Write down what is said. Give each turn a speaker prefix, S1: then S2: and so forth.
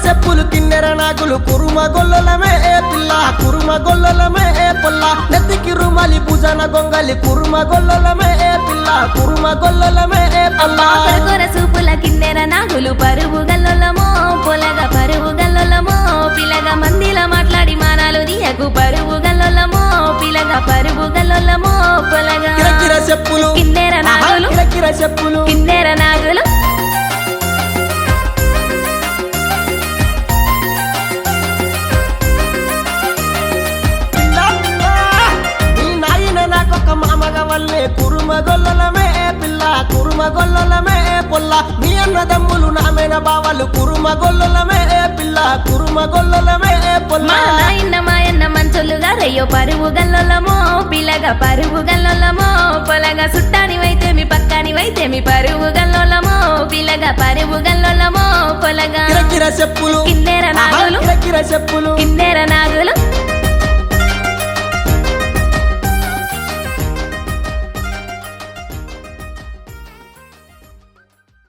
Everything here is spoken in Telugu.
S1: చెప్పులు కిన్నెర నాగులు కురుమ గొల్లలమే ఏ పిల్ల కురుమ గొల్లలమే ఏ పొల్ల నెత్తికి రుమలి భుజన గొంగలి కురుమ గొల్లలమే ఏ పిల్ల కురుమ గొల్లలమే ఏ పొల్ల
S2: కొర సూపుల కిన్నెర నాగులు పరువు గల్లొలమో పొలగా పరువు గల్లొలమో పిల్లగా మందిల మాట్లాడి మానాలు దియకు పరువు గల్లొలమో పిల్లగా పరువు గల్లొలమో పొలగా
S1: కిరకిర చెప్పులు
S2: కిన్నెర నాగులు
S1: కిరకిర చెప్పులు
S2: కిన్నెర నాగులు
S1: మామగవల్లే కురుమ గొల్లలమే పిల్ల కురుమ గొల్లలమే పొల్ల నీ అన్నదమ్ములు నామెన బావలు కురుమ గొల్లలమే పిల్ల కురుమ గొల్లలమే పొల్ల
S2: మాయన్న మంచులుగా రయ్యో పరువు గల్లొలమో పిల్లగా పరువు గల్లొలమో పొలగా సుట్టాని వైతే మీ పక్కాని వైతే మీ పరువు గల్లొలమో పిల్లగా పరువు గల్లొలమో పొలగా
S1: కిరకిర చెప్పులు
S2: కిన్నెర నాగులు
S1: కిరకిర చెప్పులు
S2: కిన్నెర నాగులు